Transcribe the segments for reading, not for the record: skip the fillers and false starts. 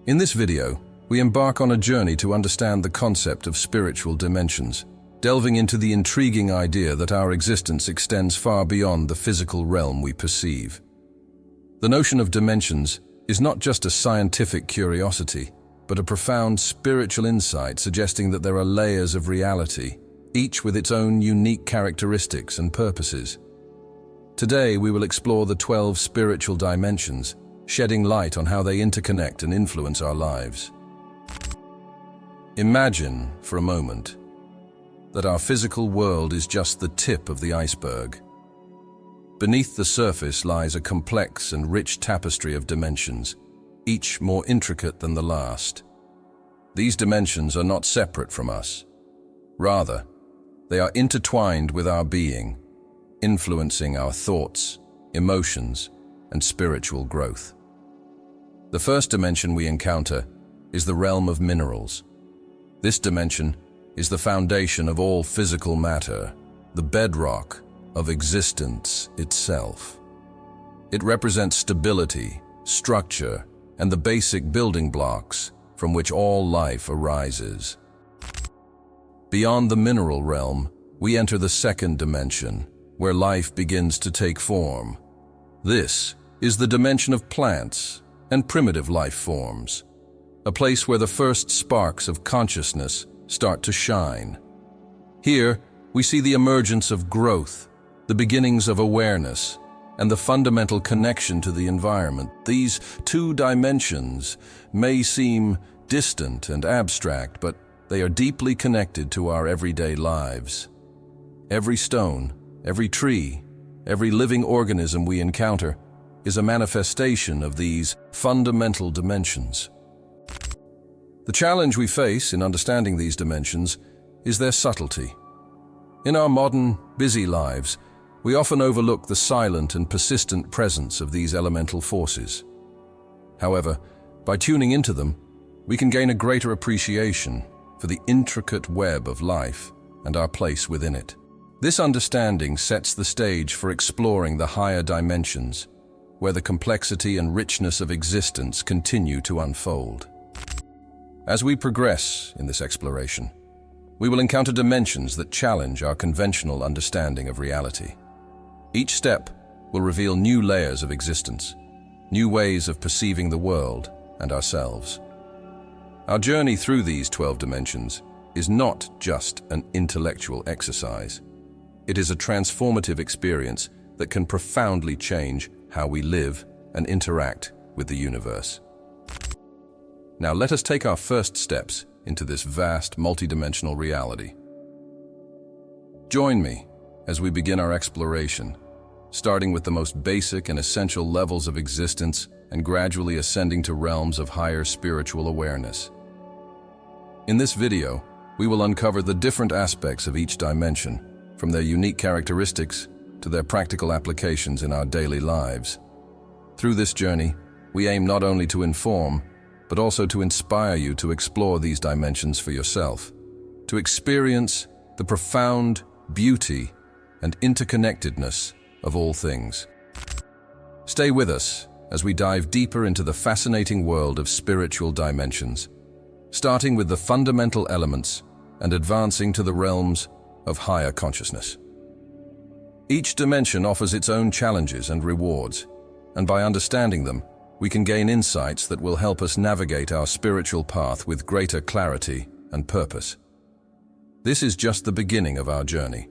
In this video, we embark on a journey to understand the concept of spiritual dimensions, delving into the intriguing idea that our existence extends far beyond the physical realm we perceive. The notion of dimensions is not just a scientific curiosity, but a profound spiritual insight suggesting that there are layers of reality, each with its own unique characteristics and purposes. Today, we will explore the 12 spiritual dimensions, shedding light on how they interconnect and influence our lives. Imagine, for a moment, that our physical world is just the tip of the iceberg. Beneath the surface lies a complex and rich tapestry of dimensions, each more intricate than the last. These dimensions are not separate from us. Rather, they are intertwined with our being, influencing our thoughts, emotions, and spiritual growth. The first dimension we encounter is the realm of minerals. This dimension is the foundation of all physical matter, the bedrock of existence itself. It represents stability, structure, and the basic building blocks from which all life arises. Beyond the mineral realm, we enter the second dimension, where life begins to take form. This is the dimension of plants and primitive life forms, a place where the first sparks of consciousness start to shine. Here, we see the emergence of growth, the beginnings of awareness, and the fundamental connection to the environment. These two dimensions may seem distant and abstract, but they are deeply connected to our everyday lives. Every stone, every tree, every living organism we encounter is a manifestation of these fundamental dimensions. The challenge we face in understanding these dimensions is their subtlety. In our modern, busy lives, we often overlook the silent and persistent presence of these elemental forces. However, by tuning into them, we can gain a greater appreciation for the intricate web of life and our place within it. This understanding sets the stage for exploring the higher dimensions, where the complexity and richness of existence continue to unfold. As we progress in this exploration, we will encounter dimensions that challenge our conventional understanding of reality. Each step will reveal new layers of existence, new ways of perceiving the world and ourselves. Our journey through these 12 dimensions is not just an intellectual exercise. It is a transformative experience that can profoundly change how we live and interact with the universe. Now let us take our first steps into this vast, multidimensional reality. Join me as we begin our exploration, starting with the most basic and essential levels of existence and gradually ascending to realms of higher spiritual awareness. In this video, we will uncover the different aspects of each dimension, from their unique characteristics to their practical applications in our daily lives. Through this journey, we aim not only to inform, but also to inspire you to explore these dimensions for yourself, to experience the profound beauty and interconnectedness of all things. Stay with us as we dive deeper into the fascinating world of spiritual dimensions, starting with the fundamental elements and advancing to the realms of higher consciousness. Each dimension offers its own challenges and rewards, and by understanding them, we can gain insights that will help us navigate our spiritual path with greater clarity and purpose. This is just the beginning of our journey.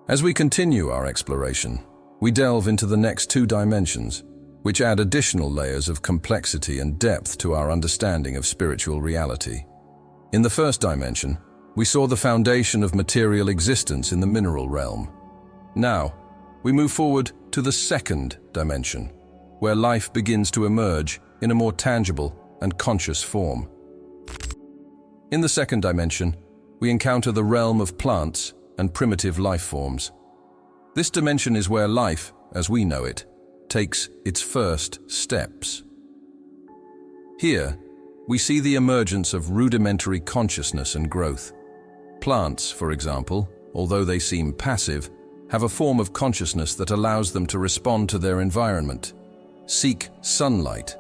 As we continue our exploration, we delve into the next two dimensions, which add additional layers of complexity and depth to our understanding of spiritual reality. In the first dimension, we saw the foundation of material existence in the mineral realm. Now, we move forward to the second dimension, where life begins to emerge in a more tangible and conscious form. In the second dimension, we encounter the realm of plants and primitive life forms. This dimension is where life, as we know it, takes its first steps. Here, we see the emergence of rudimentary consciousness and growth. Plants, for example, although they seem passive, have a form of consciousness that allows them to respond to their environment, seek sunlight,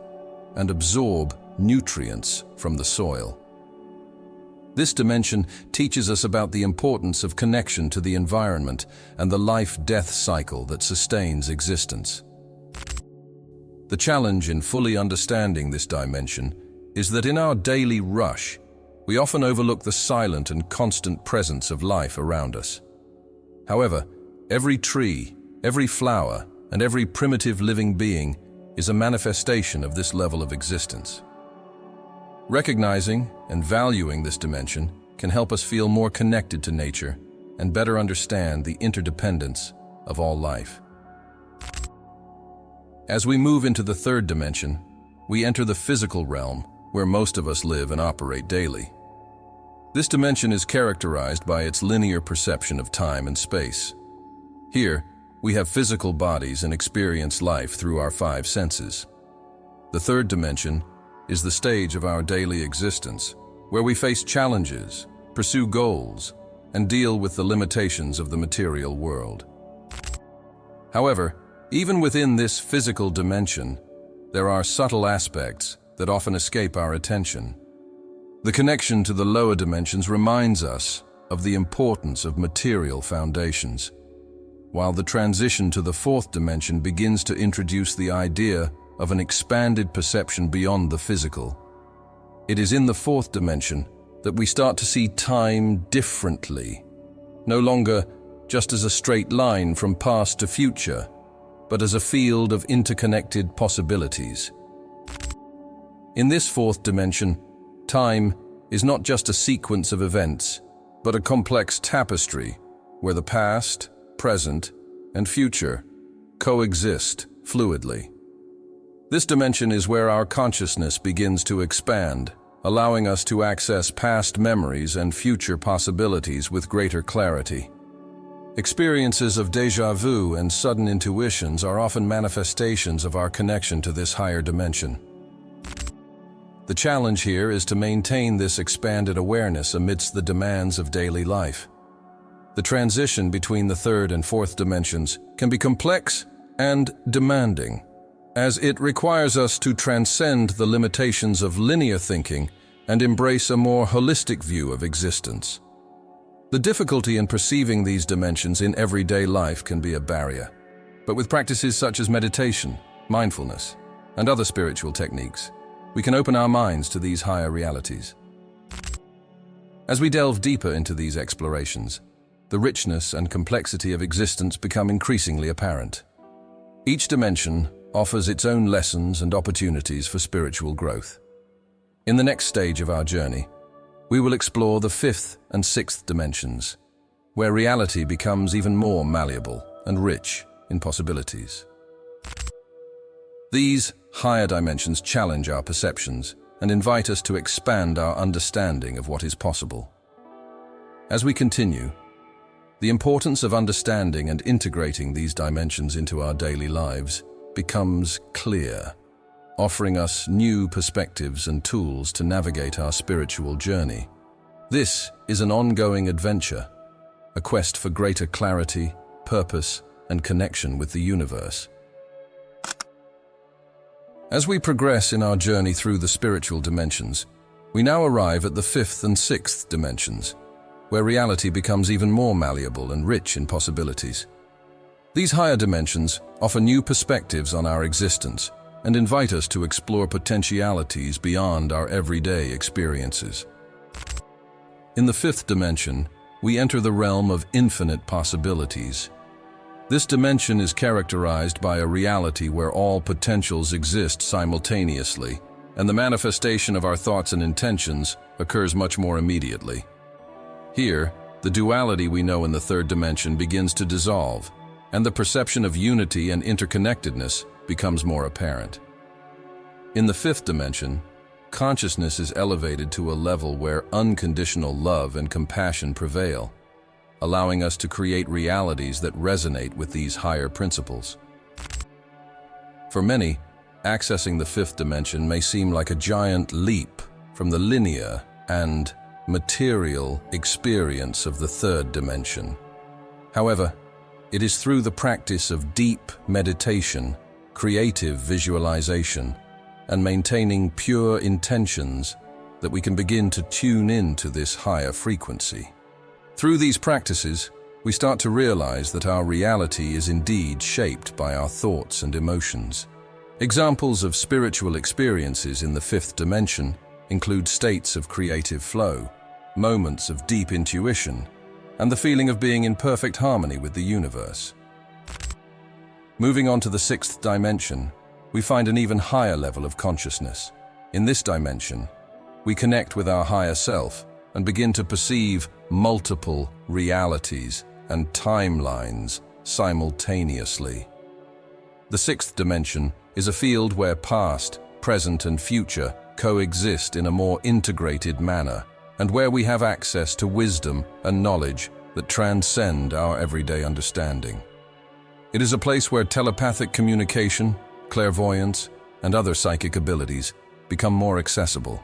and absorb nutrients from the soil. This dimension teaches us about the importance of connection to the environment and the life-death cycle that sustains existence. The challenge in fully understanding this dimension is that in our daily rush, we often overlook the silent and constant presence of life around us. However, every tree, every flower, and every primitive living being is a manifestation of this level of existence. Recognizing and valuing this dimension can help us feel more connected to nature and better understand the interdependence of all life. As we move into the third dimension, we enter the physical realm where most of us live and operate daily. This dimension is characterized by its linear perception of time and space. Here, we have physical bodies and experience life through our five senses. The third dimension is the stage of our daily existence, where we face challenges, pursue goals, and deal with the limitations of the material world. However, even within this physical dimension, there are subtle aspects that often escape our attention. The connection to the lower dimensions reminds us of the importance of material foundations, while the transition to the fourth dimension begins to introduce the idea of an expanded perception beyond the physical. It is in the fourth dimension that we start to see time differently, no longer just as a straight line from past to future, but as a field of interconnected possibilities. In this fourth dimension, time is not just a sequence of events, but a complex tapestry where the past, present, and future coexist fluidly. This dimension is where our consciousness begins to expand, allowing us to access past memories and future possibilities with greater clarity. Experiences of déjà vu and sudden intuitions are often manifestations of our connection to this higher dimension. The challenge here is to maintain this expanded awareness amidst the demands of daily life. The transition between the third and fourth dimensions can be complex and demanding, as it requires us to transcend the limitations of linear thinking and embrace a more holistic view of existence. The difficulty in perceiving these dimensions in everyday life can be a barrier, but with practices such as meditation, mindfulness, and other spiritual techniques, we can open our minds to these higher realities. As we delve deeper into these explorations, the richness and complexity of existence become increasingly apparent. Each dimension offers its own lessons and opportunities for spiritual growth. In the next stage of our journey, we will explore the fifth and sixth dimensions, where reality becomes even more malleable and rich in possibilities. These higher dimensions challenge our perceptions and invite us to expand our understanding of what is possible. As we continue, the importance of understanding and integrating these dimensions into our daily lives becomes clear, offering us new perspectives and tools to navigate our spiritual journey. This is an ongoing adventure, a quest for greater clarity, purpose, and connection with the universe. As we progress in our journey through the spiritual dimensions, we now arrive at the fifth and sixth dimensions, where reality becomes even more malleable and rich in possibilities. These higher dimensions offer new perspectives on our existence and invite us to explore potentialities beyond our everyday experiences. In the fifth dimension, we enter the realm of infinite possibilities. This dimension is characterized by a reality where all potentials exist simultaneously, and the manifestation of our thoughts and intentions occurs much more immediately. Here, the duality we know in the third dimension begins to dissolve, and the perception of unity and interconnectedness becomes more apparent. In the fifth dimension, consciousness is elevated to a level where unconditional love and compassion prevail, allowing us to create realities that resonate with these higher principles. For many, accessing the fifth dimension may seem like a giant leap from the linear and material experience of the third dimension. However, it is through the practice of deep meditation, creative visualization, and maintaining pure intentions that we can begin to tune into this higher frequency. Through these practices, we start to realize that our reality is indeed shaped by our thoughts and emotions. Examples of spiritual experiences in the fifth dimension include states of creative flow, moments of deep intuition, and the feeling of being in perfect harmony with the universe. Moving on to the sixth dimension, we find an even higher level of consciousness. In this dimension, we connect with our higher self and begin to perceive multiple realities and timelines simultaneously. The sixth dimension is a field where past, present, and future coexist in a more integrated manner, and where we have access to wisdom and knowledge that transcend our everyday understanding. It is a place where telepathic communication, clairvoyance, and other psychic abilities become more accessible.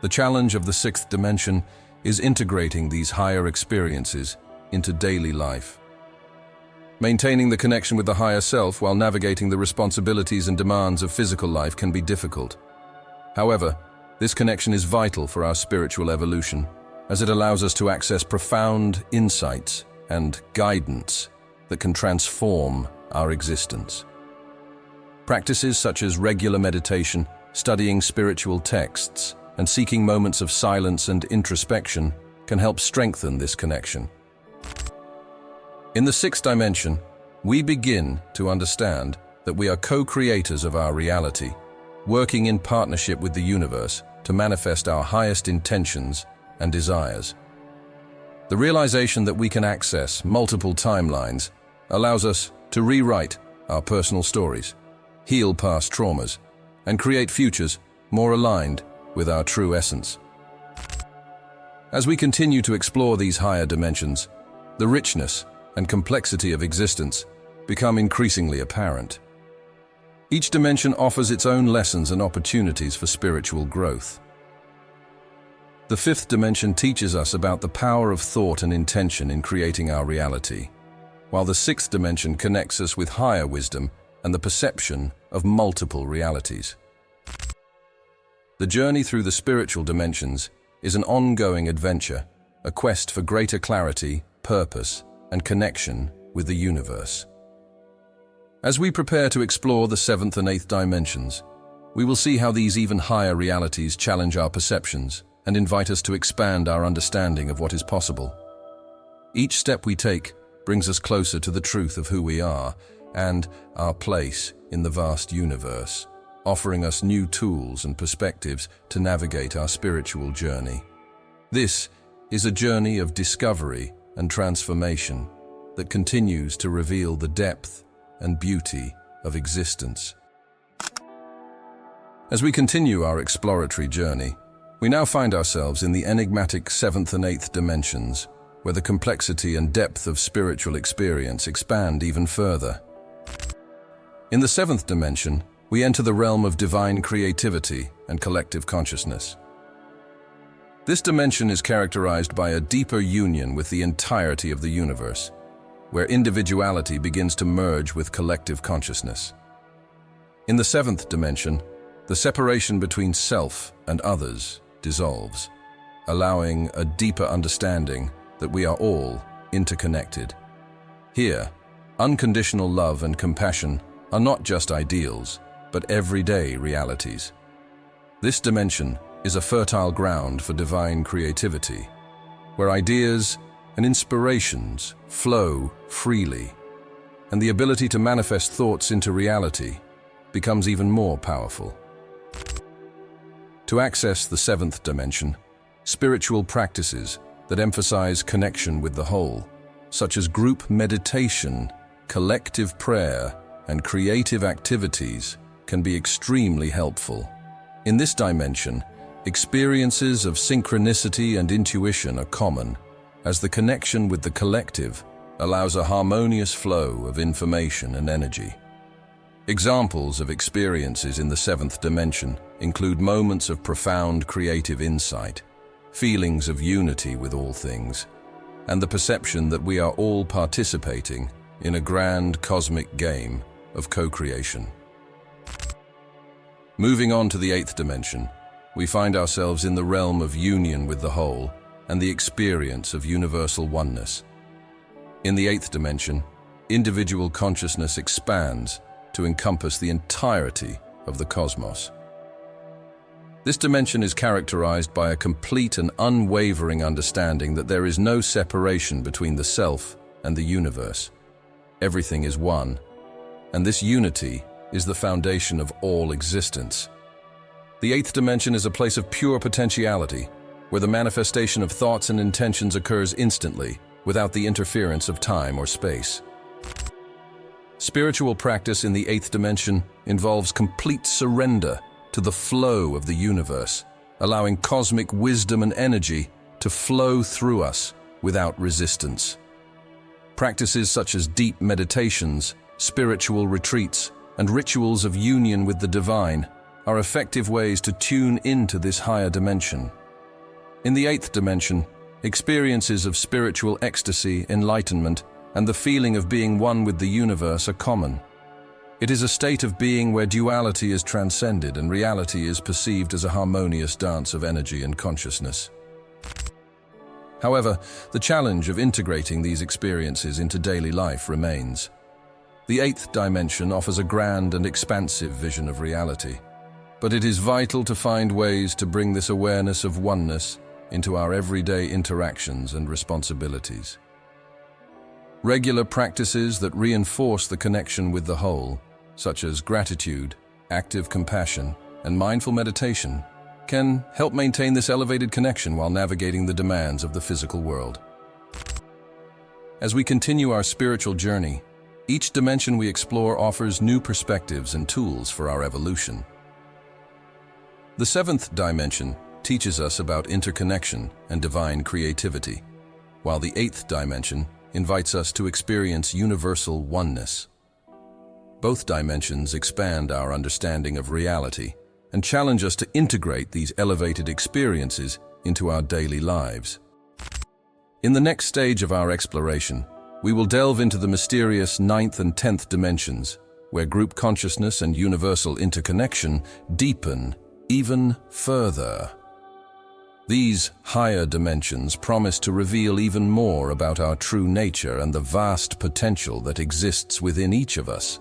The challenge of the sixth dimension is integrating these higher experiences into daily life. Maintaining the connection with the higher self while navigating the responsibilities and demands of physical life can be difficult. However, this connection is vital for our spiritual evolution, as it allows us to access profound insights and guidance that can transform our existence. Practices such as regular meditation, studying spiritual texts, and seeking moments of silence and introspection can help strengthen this connection. In the sixth dimension, we begin to understand that we are co-creators of our reality, working in partnership with the universe to manifest our highest intentions and desires. The realization that we can access multiple timelines allows us to rewrite our personal stories, heal past traumas, and create futures more aligned with our true essence. As we continue to explore these higher dimensions, the richness and complexity of existence become increasingly apparent. Each dimension offers its own lessons and opportunities for spiritual growth. The fifth dimension teaches us about the power of thought and intention in creating our reality, while the sixth dimension connects us with higher wisdom and the perception of multiple realities. The journey through the spiritual dimensions is an ongoing adventure, a quest for greater clarity, purpose, and connection with the universe. As we prepare to explore the seventh and eighth dimensions, we will see how these even higher realities challenge our perceptions and invite us to expand our understanding of what is possible. Each step we take brings us closer to the truth of who we are and our place in the vast universe, offering us new tools and perspectives to navigate our spiritual journey. This is a journey of discovery and transformation that continues to reveal the depth and beauty of existence. As we continue our exploratory journey, we now find ourselves in the enigmatic seventh and eighth dimensions, where the complexity and depth of spiritual experience expand even further. In the seventh dimension, we enter the realm of divine creativity and collective consciousness. This dimension is characterized by a deeper union with the entirety of the universe, where individuality begins to merge with collective consciousness. In the seventh dimension, the separation between self and others dissolves, allowing a deeper understanding that we are all interconnected. Here, unconditional love and compassion are not just ideals, but everyday realities. This dimension is a fertile ground for divine creativity, where ideas and inspirations flow freely, and the ability to manifest thoughts into reality becomes even more powerful. To access the seventh dimension, spiritual practices that emphasize connection with the whole, such as group meditation, collective prayer, and creative activities, can be extremely helpful. In this dimension, experiences of synchronicity and intuition are common, as the connection with the collective allows a harmonious flow of information and energy. Examples of experiences in the seventh dimension include moments of profound creative insight, feelings of unity with all things, and the perception that we are all participating in a grand cosmic game of co-creation. Moving on to the eighth dimension, we find ourselves in the realm of union with the whole and the experience of universal oneness. In the eighth dimension, individual consciousness expands to encompass the entirety of the cosmos. This dimension is characterized by a complete and unwavering understanding that there is no separation between the self and the universe. Everything is one, and this unity is the foundation of all existence. The eighth dimension is a place of pure potentiality, where the manifestation of thoughts and intentions occurs instantly, without the interference of time or space. Spiritual practice in the eighth dimension involves complete surrender to the flow of the universe, allowing cosmic wisdom and energy to flow through us without resistance. Practices such as deep meditations, spiritual retreats, and rituals of union with the divine are effective ways to tune into this higher dimension. In the eighth dimension, experiences of spiritual ecstasy, enlightenment, and the feeling of being one with the universe are common. It is a state of being where duality is transcended and reality is perceived as a harmonious dance of energy and consciousness. However, the challenge of integrating these experiences into daily life remains. The eighth dimension offers a grand and expansive vision of reality, but it is vital to find ways to bring this awareness of oneness into our everyday interactions and responsibilities. Regular practices that reinforce the connection with the whole, such as gratitude, active compassion, and mindful meditation, can help maintain this elevated connection while navigating the demands of the physical world. As we continue our spiritual journey, each dimension we explore offers new perspectives and tools for our evolution. The seventh dimension teaches us about interconnection and divine creativity, while the eighth dimension invites us to experience universal oneness. Both dimensions expand our understanding of reality and challenge us to integrate these elevated experiences into our daily lives. In the next stage of our exploration, we will delve into the mysterious ninth and 10th dimensions, where group consciousness and universal interconnection deepen even further. These higher dimensions promise to reveal even more about our true nature and the vast potential that exists within each of us.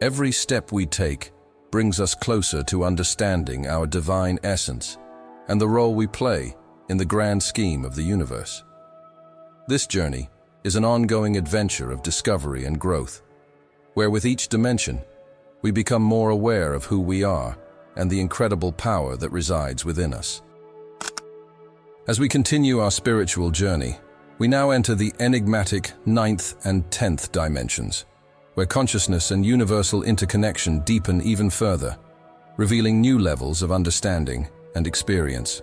Every step we take brings us closer to understanding our divine essence and the role we play in the grand scheme of the universe. This journey is an ongoing adventure of discovery and growth, where with each dimension, we become more aware of who we are and the incredible power that resides within us. As we continue our spiritual journey, we now enter the enigmatic 9th and 10th dimensions, where consciousness and universal interconnection deepen even further, revealing new levels of understanding and experience.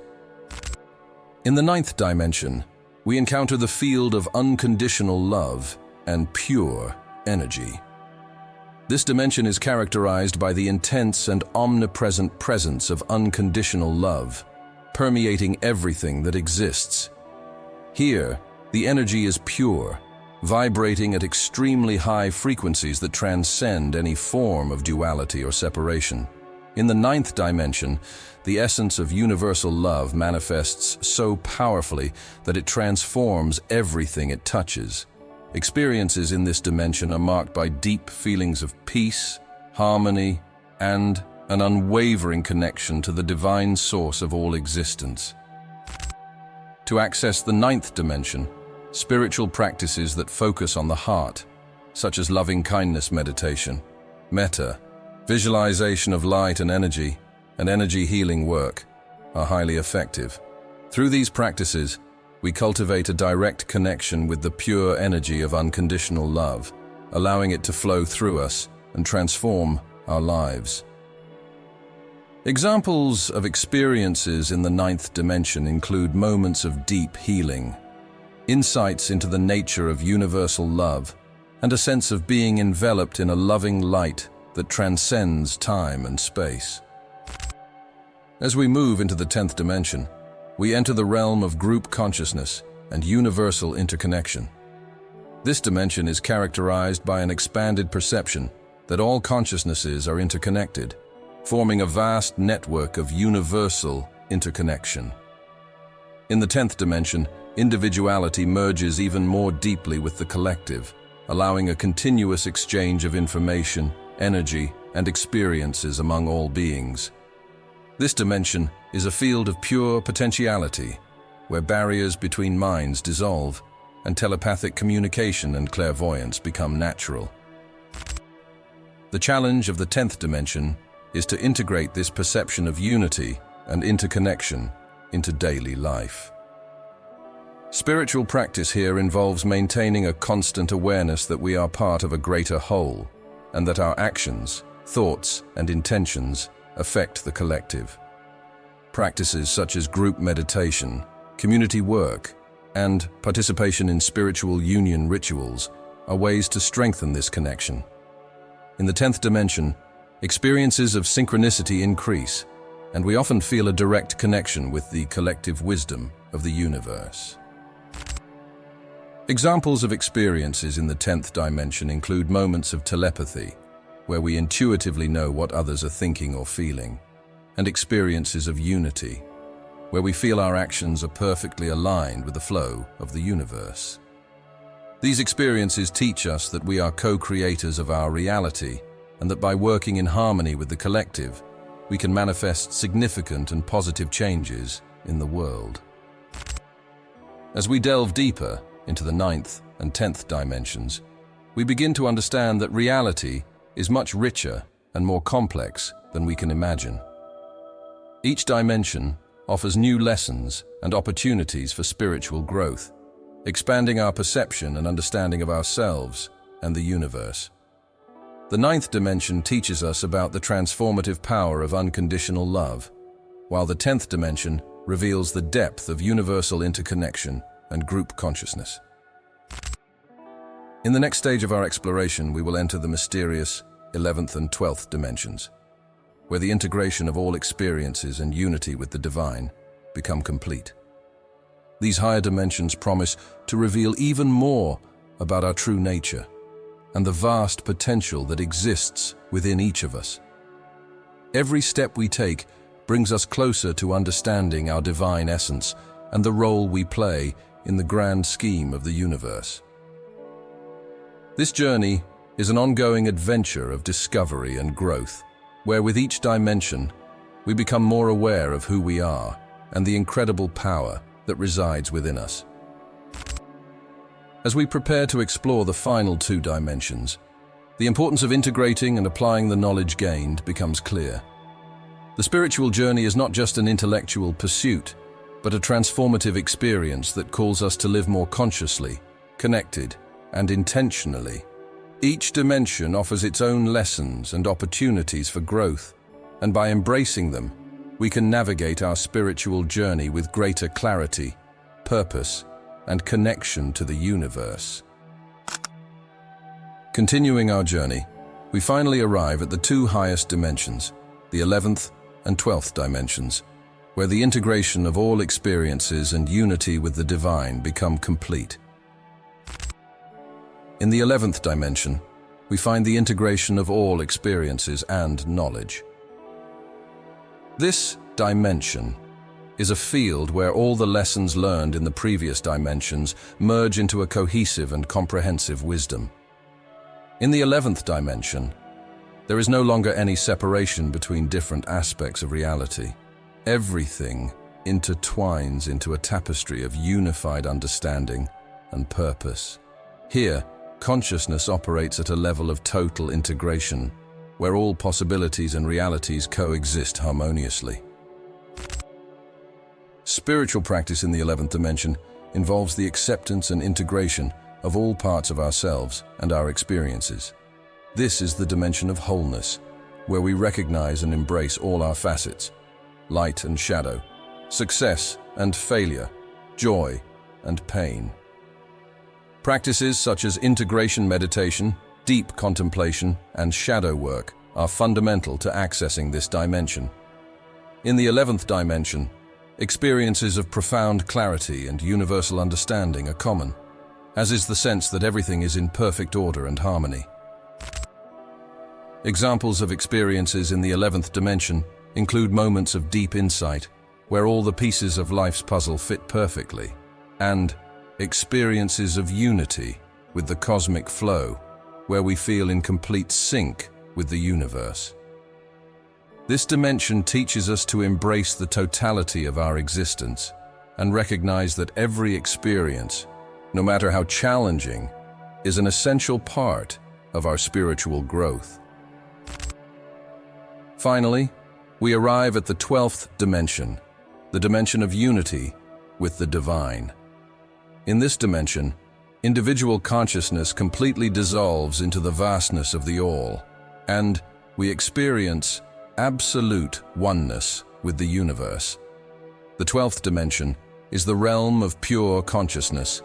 In the 9th dimension, we encounter the field of unconditional love and pure energy. This dimension is characterized by the intense and omnipresent presence of unconditional love, permeating everything that exists. Here, the energy is pure, vibrating at extremely high frequencies that transcend any form of duality or separation. In the 9th dimension, the essence of universal love manifests so powerfully that it transforms everything it touches. Experiences in this dimension are marked by deep feelings of peace, harmony, and an unwavering connection to the divine source of all existence. To access the 9th dimension, spiritual practices that focus on the heart, such as loving-kindness meditation, metta, visualization of light and energy healing work, are highly effective. Through these practices, we cultivate a direct connection with the pure energy of unconditional love, allowing it to flow through us and transform our lives. Examples of experiences in the 9th dimension include moments of deep healing, insights into the nature of universal love, and a sense of being enveloped in a loving light that transcends time and space. As we move into the 10th dimension, we enter the realm of group consciousness and universal interconnection. This dimension is characterized by an expanded perception that all consciousnesses are interconnected, forming a vast network of universal interconnection. In the 10th dimension, individuality merges even more deeply with the collective, allowing a continuous exchange of information, energy, and experiences among all beings. This dimension is a field of pure potentiality, where barriers between minds dissolve and telepathic communication and clairvoyance become natural. The challenge of the 10th dimension is to integrate this perception of unity and interconnection into daily life. Spiritual practice here involves maintaining a constant awareness that we are part of a greater whole, and that our actions, thoughts, and intentions affect the collective. Practices such as group meditation, community work, and participation in spiritual union rituals are ways to strengthen this connection. In the 10th dimension, experiences of synchronicity increase, and we often feel a direct connection with the collective wisdom of the universe. Examples of experiences in the 10th dimension include moments of telepathy, where we intuitively know what others are thinking or feeling, and experiences of unity, where we feel our actions are perfectly aligned with the flow of the universe. These experiences teach us that we are co-creators of our reality, and that by working in harmony with the collective, we can manifest significant and positive changes in the world. As we delve deeper into the 9th and 10th dimensions, we begin to understand that reality is much richer and more complex than we can imagine. Each dimension offers new lessons and opportunities for spiritual growth, expanding our perception and understanding of ourselves and the universe. The 9th dimension teaches us about the transformative power of unconditional love, while the 10th dimension reveals the depth of universal interconnection and group consciousness. In the next stage of our exploration, we will enter the mysterious 11th and 12th dimensions, where the integration of all experiences and unity with the divine become complete. These higher dimensions promise to reveal even more about our true nature and the vast potential that exists within each of us. Every step we take brings us closer to understanding our divine essence and the role we play in the grand scheme of the universe. This journey is an ongoing adventure of discovery and growth, where with each dimension, we become more aware of who we are and the incredible power that resides within us. As we prepare to explore the final 2 dimensions, the importance of integrating and applying the knowledge gained becomes clear. The spiritual journey is not just an intellectual pursuit, but a transformative experience that calls us to live more consciously, connected, and intentionally. Each dimension offers its own lessons and opportunities for growth, and by embracing them, we can navigate our spiritual journey with greater clarity, purpose, and connection to the universe. Continuing our journey, we finally arrive at the 2 highest dimensions, the 11th and 12th dimensions, where the integration of all experiences and unity with the divine become complete. In the 11th dimension, we find the integration of all experiences and knowledge. This dimension is a field where all the lessons learned in the previous dimensions merge into a cohesive and comprehensive wisdom. In the 11th dimension, there is no longer any separation between different aspects of reality. Everything intertwines into a tapestry of unified understanding and purpose. Here, consciousness operates at a level of total integration, where all possibilities and realities coexist harmoniously. Spiritual practice in the 11th dimension involves the acceptance and integration of all parts of ourselves and our experiences. This is the dimension of wholeness, where we recognize and embrace all our facets, light and shadow, success and failure, joy and pain. Practices such as integration meditation, deep contemplation, and shadow work are fundamental to accessing this dimension. In the 11th dimension, experiences of profound clarity and universal understanding are common, as is the sense that everything is in perfect order and harmony. Examples of experiences in the 11th dimension include moments of deep insight, where all the pieces of life's puzzle fit perfectly, and experiences of unity with the cosmic flow, where we feel in complete sync with the universe. This dimension teaches us to embrace the totality of our existence and recognize that every experience, no matter how challenging, is an essential part of our spiritual growth. Finally, we arrive at the 12th dimension, the dimension of unity with the divine. In this dimension, individual consciousness completely dissolves into the vastness of the all, and we experience absolute oneness with the universe. The 12th dimension is the realm of pure consciousness,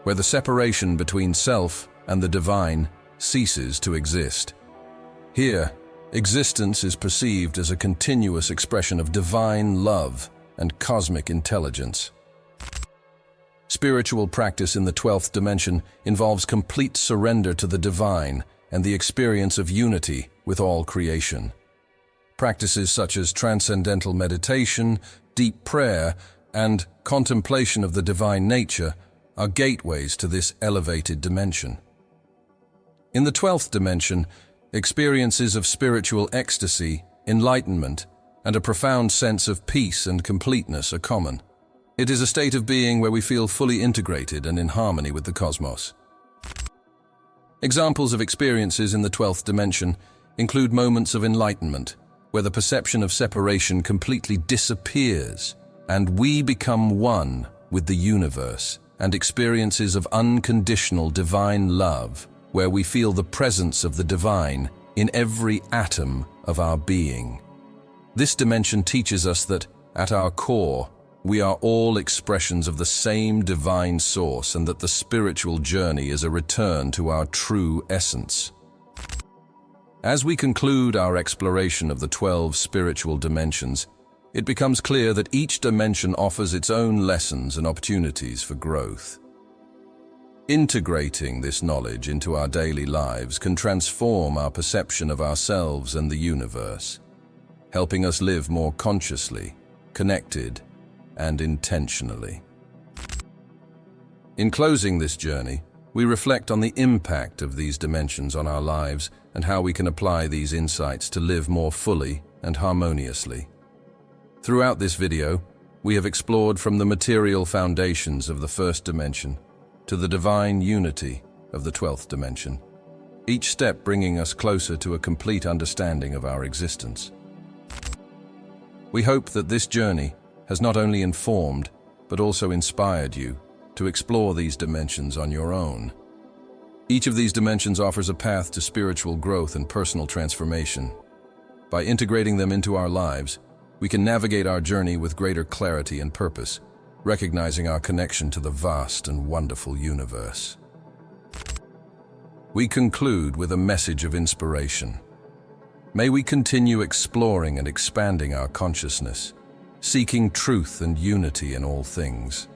where the separation between self and the divine ceases to exist. Here, existence is perceived as a continuous expression of divine love and cosmic intelligence. Spiritual practice in the 12th dimension involves complete surrender to the divine and the experience of unity with all creation. Practices such as transcendental meditation, deep prayer, and contemplation of the divine nature are gateways to this elevated dimension. In the 12th dimension, experiences of spiritual ecstasy, enlightenment, and a profound sense of peace and completeness are common. It is a state of being where we feel fully integrated and in harmony with the cosmos. Examples of experiences in the 12th dimension include moments of enlightenment, where the perception of separation completely disappears and we become one with the universe, and experiences of unconditional divine love, where we feel the presence of the divine in every atom of our being. This dimension teaches us that, at our core, we are all expressions of the same divine source, and that the spiritual journey is a return to our true essence. As we conclude our exploration of the 12 spiritual dimensions, it becomes clear that each dimension offers its own lessons and opportunities for growth. Integrating this knowledge into our daily lives can transform our perception of ourselves and the universe, helping us live more consciously, connected, and intentionally. In closing this journey, we reflect on the impact of these dimensions on our lives and how we can apply these insights to live more fully and harmoniously. Throughout this video, we have explored from the material foundations of the first dimension to the divine unity of the 12th dimension, each step bringing us closer to a complete understanding of our existence. We hope that this journey has not only informed, but also inspired you to explore these dimensions on your own. Each of these dimensions offers a path to spiritual growth and personal transformation. By integrating them into our lives, we can navigate our journey with greater clarity and purpose, recognizing our connection to the vast and wonderful universe. We conclude with a message of inspiration. May we continue exploring and expanding our consciousness, seeking truth and unity in all things.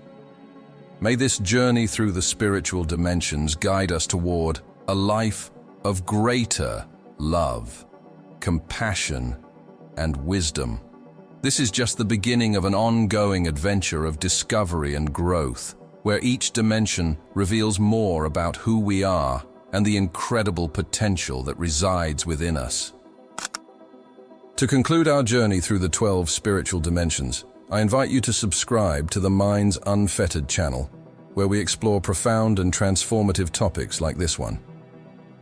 May this journey through the spiritual dimensions guide us toward a life of greater love, compassion, and wisdom. This is just the beginning of an ongoing adventure of discovery and growth, where each dimension reveals more about who we are and the incredible potential that resides within us. To conclude our journey through the 12 spiritual dimensions, I invite you to subscribe to the Mind's Unfettered channel, where we explore profound and transformative topics like this one.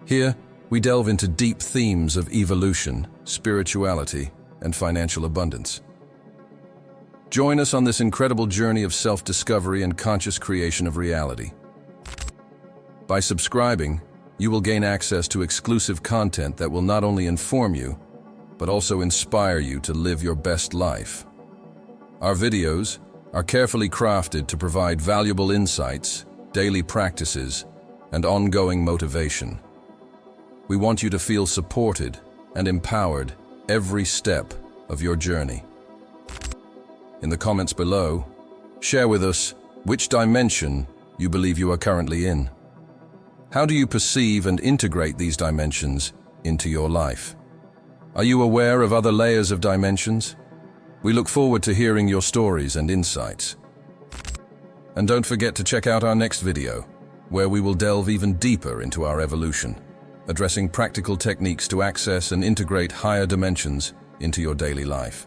Here, we delve into deep themes of evolution, spirituality, and financial abundance. Join us on this incredible journey of self-discovery and conscious creation of reality. By subscribing, you will gain access to exclusive content that will not only inform you, but also inspire you to live your best life. Our videos are carefully crafted to provide valuable insights, daily practices, and ongoing motivation. We want you to feel supported and empowered every step of your journey. In the comments below, share with us which dimension you believe you are currently in. How do you perceive and integrate these dimensions into your life? Are you aware of other layers of dimensions? We look forward to hearing your stories and insights. And don't forget to check out our next video, where we will delve even deeper into our evolution, addressing practical techniques to access and integrate higher dimensions into your daily life.